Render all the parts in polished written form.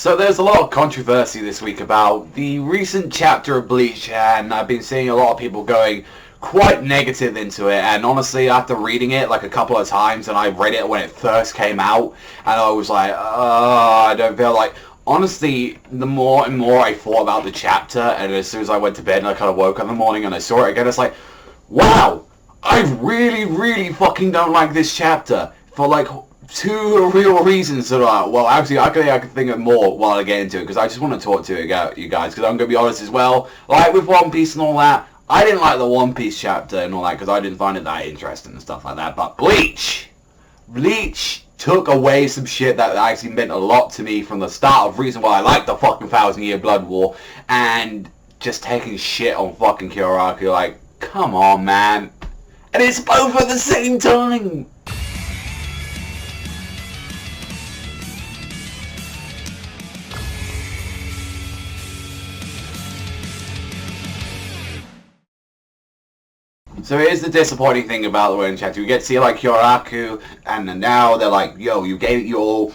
So there's a lot of controversy this week about the recent chapter of Bleach, and I've been seeing a lot of people going quite negative into it, and honestly, after reading it like a couple of times, and I read it when it first came out, and I was like, I don't feel like... Honestly, the more and more I thought about the chapter, and as soon as I went to bed and I kind of woke up in the morning and I saw it again, it's like, wow, I really, really fucking don't like this chapter for like two real reasons that are, well, actually, I can think of more while I get into it, because I just want to talk to you guys, because I'm going to be honest as well, like with One Piece and all that, I didn't like the One Piece chapter and all that, because I didn't find it that interesting and stuff like that, but Bleach took away some shit that actually meant a lot to me from the start of reason why I liked the fucking 1,000-Year Blood War, and just taking shit on fucking Kyoraku, like, come on, man. And it's both at the same time! So here's the disappointing thing about the Winter Chapter. We get to see like Kyoraku, and now they're like, yo, you gave it your all.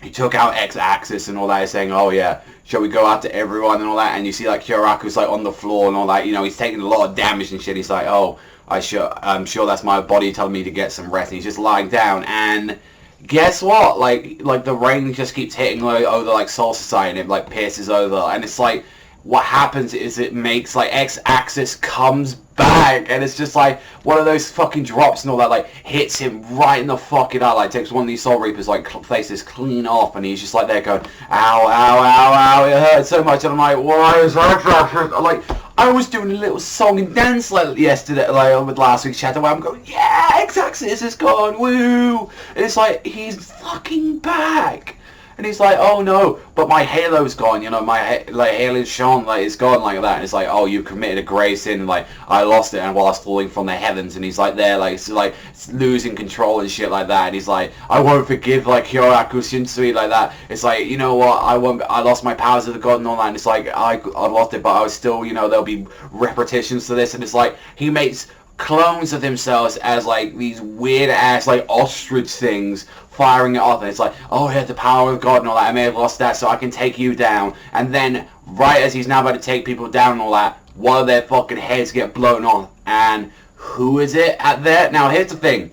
You took out X-Axis and all that, saying, oh yeah, shall we go after everyone and all that? And you see like Kyoraku's like on the floor and all that, you know, he's taking a lot of damage and shit. He's like, oh, I'm sure that's my body telling me to get some rest. And he's just lying down, and guess what? Like the rain just keeps hitting over like Soul Society, and it like pierces over, and it's like, what happens is it makes like X-Axis comes back, and it's just like one of those fucking drops and all that, like hits him right in the fucking eye, like takes one of these Soul Reapers like faces clean off, and he's just like there going, ow, ow, ow, ow, it hurts so much, and I'm like, why is X-Axis? Like, I was doing a little song and dance like yesterday, like with last week's chapter, where I'm going, yeah, X-Axis is gone, woo, and it's like, he's fucking back. And he's like, oh no, but my halo's gone, you know, my like halo shone, like it's gone like that. And it's like, oh, you committed a grave sin, and like I lost it, and while I was falling from the heavens, and he's like there, like it's like losing control and shit like that. And he's like, I won't forgive like Kyoraku Shinsui like that. It's like, you know what, I lost my powers of the god and all that. And it's like I lost it, but I was still, you know, there'll be repetitions to this, and it's like he makes clones of themselves as like these weird ass like ostrich things firing it off, and it's like, oh yeah, the power of God and all that, I may have lost that so I can take you down. And then right as he's now about to take people down and all that, one of their fucking heads get blown off, and who is it at there? Now here's the thing,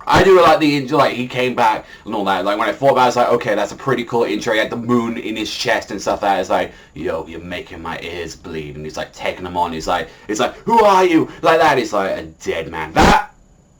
I do like the intro, like he came back and all that, like when I thought about it, I was like, okay, that's a pretty cool intro. He had the moon in his chest and stuff like that. It's like, yo, you're making my ears bleed, and he's like taking them on, he's like, who are you? Like that, it's like a dead man. That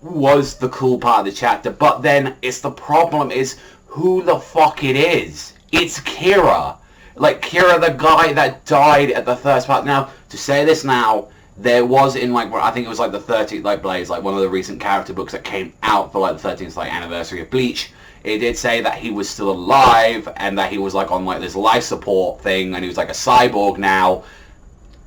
was the cool part of the chapter, but then it's the problem is who the fuck it is. It's Kira. Like Kira, the guy that died at the first part. Now, to say this now, there was in like, I think it was like the 13th like Blaze, like one of the recent character books that came out for like the 13th like anniversary of Bleach. It did say that he was still alive, and that he was like on like this life support thing, and he was like a cyborg now.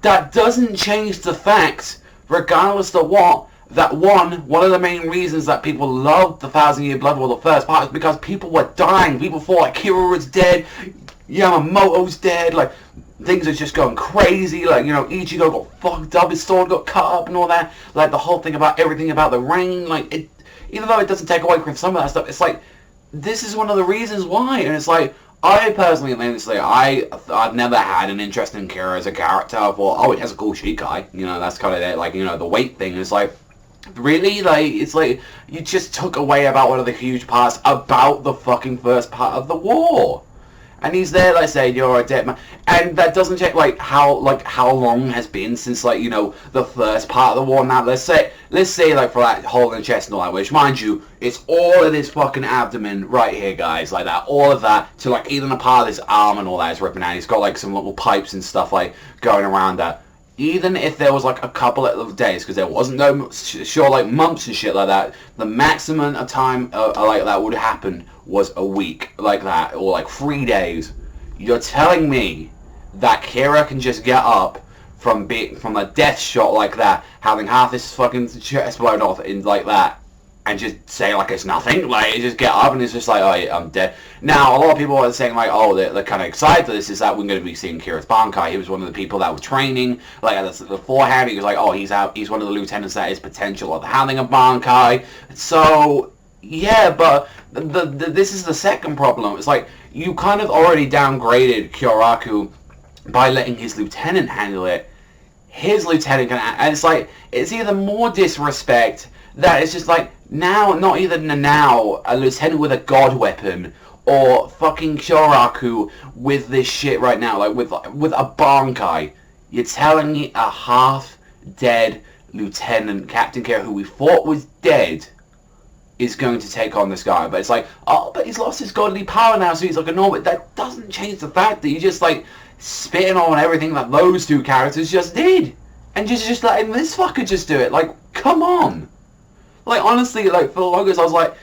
That doesn't change the fact, regardless of what, that one of the main reasons that people loved the 1,000-Year Blood War, the first part, is because people were dying. People thought like Kira was dead, Yamamoto's dead, like things are just going crazy, like, you know, Ichigo got fucked up, his sword got cut up and all that, like the whole thing about everything about the rain, like it, even though it doesn't take away from some of that stuff, it's like, this is one of the reasons why. And it's like, I personally, honestly, I've never had an interest in Kira as a character. I thought, oh, it has a cool Shikai, you know, that's kind of it, like, you know, the weight thing. It's like, really, like, it's like, you just took away about one of the huge parts about the fucking first part of the war. And he's there, like, saying, you're a dead man. And that doesn't check, like, how long has been since, like, you know, the first part of the war. Now, let's say, like, for that hole in the chest and all that, which, mind you, it's all of this fucking abdomen right here, guys, like that, all of that, to, like, even a part of his arm and all that is ripping out. He's got, like, some little pipes and stuff, like, going around that. Even if there was like a couple of days, because there wasn't no sure like months and shit like that, the maximum of time like that would happen was a week like that, or like 3 days. You're telling me that Kira can just get up from a death shot like that, having half his fucking chest blown off in like that, and just say like it's nothing, like just get up and it's just like, oh yeah, I'm dead. Now a lot of people are saying like, oh, they're kind of excited for this, is that we're going to be seeing Kira's Bankai. He was one of the people that were training, like beforehand, he was like, oh, he's one of the lieutenants that is potential of having a Bankai. So yeah, but this is the second problem. It's like, you kind of already downgraded Kyoraku by letting his lieutenant handle it. His lieutenant can, and it's like, it's either more disrespect that it's just like, now, not even now, a lieutenant with a god weapon, or fucking Kyoraku with this shit right now, like with a Bankai. You're telling me a half-dead lieutenant, Captain Kira, who we thought was dead, is going to take on this guy. But it's like, oh, but he's lost his godly power now, so he's like a normal. That doesn't change the fact that you just like spitting on everything that those two characters just did, and just letting this fucker just do it. Like, come on. Like, honestly, like, for the longest I was like,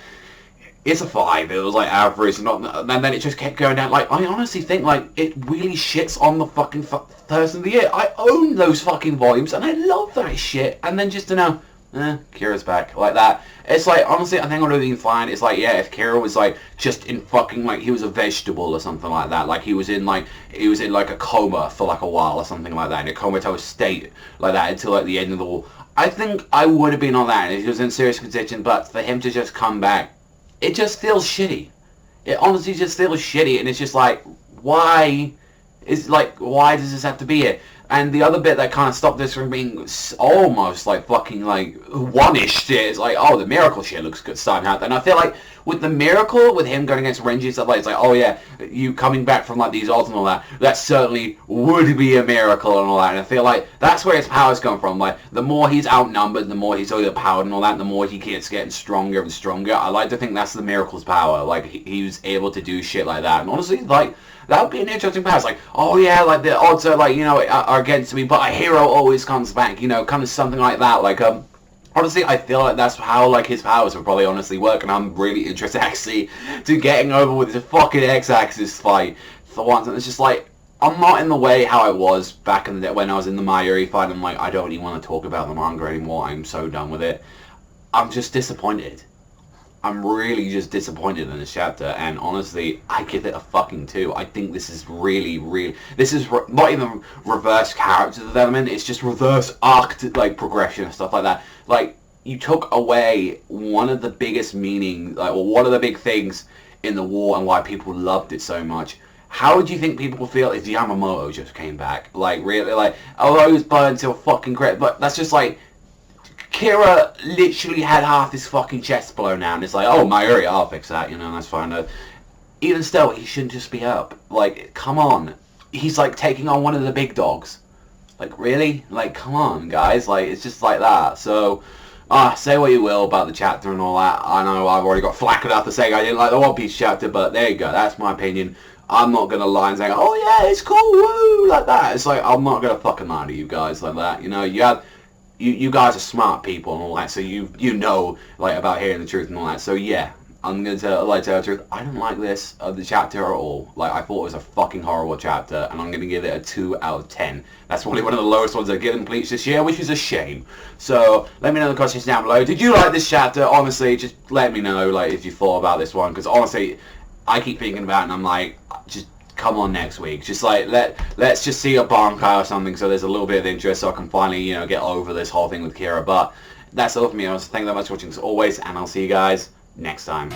it's a 5, it was like average, and then it just kept going down. Like, I honestly think, like, it really shits on the fucking Person of the Year. I own those fucking volumes, and I love that shit, and then just to know, Kira's back, like that. It's like, honestly, I think I would have been fine. It's like, yeah, if Kira was like, just in fucking, like, he was a vegetable or something like that, like, he was in like a coma for like a while or something like that, in a comatose state, like that, until like the end of the war. I think I would have been on that if he was in serious contention, but for him to just come back, it just feels shitty. It honestly just feels shitty, and it's just like, why does this have to be here? And the other bit that kind of stopped this from being almost like fucking like one-ish shit is like, oh, the miracle shit looks good starting out. And I feel like with the miracle, with him going against Renji and stuff like, it's like, oh yeah, you coming back from like these odds and all that, that certainly would be a miracle and all that. And I feel like that's where his powers come from. Like, the more he's outnumbered, the more he's overpowered and all that, the more he gets getting stronger and stronger. I like to think that's the miracle's power. Like, he was able to do shit like that. And honestly, like, that would be an interesting pass. Like, oh yeah, like the odds are like, you know, are against me, but a hero always comes back, you know, kind of something like that. Like, honestly, I feel like that's how, like, his powers would probably honestly work, and I'm really interested, actually, to getting over with the fucking X-Axis fight for once. And it's just like, I'm not in the way how I was back in the day when I was in the Mayuri fight. I'm like, I don't even want to talk about the manga anymore. I'm so done with it. I'm just disappointed. I'm really just disappointed in this chapter, and honestly, I give it a fucking 2. I think this is really, this is not even reverse character development, it's just reverse arc, like, progression and stuff like that. Like, you took away one of the biggest meanings, like, or one of the big things in the war and why people loved it so much. How would you think people would feel if Yamamoto just came back? Like, really, like, although he was burned to a fucking crit, but that's just like, Kira literally had half his fucking chest blown out, and it's like, oh, Mayuri, I'll fix that, you know, that's fine. Even still, he shouldn't just be up. Like, come on. He's, like, taking on one of the big dogs. Like, really? Like, come on, guys. Like, it's just like that. So, say what you will about the chapter and all that. I know I've already got flack enough to say I didn't like the One Piece chapter, but there you go. That's my opinion. I'm not going to lie and say, oh, yeah, it's cool, woo, like that. It's like, I'm not going to fucking lie to you guys like that. You know, you guys are smart people and all that, so you know, like, about hearing the truth and all that. So yeah, I'm gonna tell the truth. I don't like this the chapter at all. Like, I thought it was a fucking horrible chapter, and I'm gonna give it a 2 out of 10. That's probably one of the lowest ones I've given Bleach this year, which is a shame. So let me know in the comments down below. Did you like this chapter? Honestly, just let me know, like, if you thought about this one, because honestly, I keep thinking about it, and I'm like, just come on next week. Just like, let's just see a Bankai or something, so there's a little bit of interest, so I can finally, you know, get over this whole thing with Kira. But that's all for me. I want to thank you very much for watching as always, and I'll see you guys next time.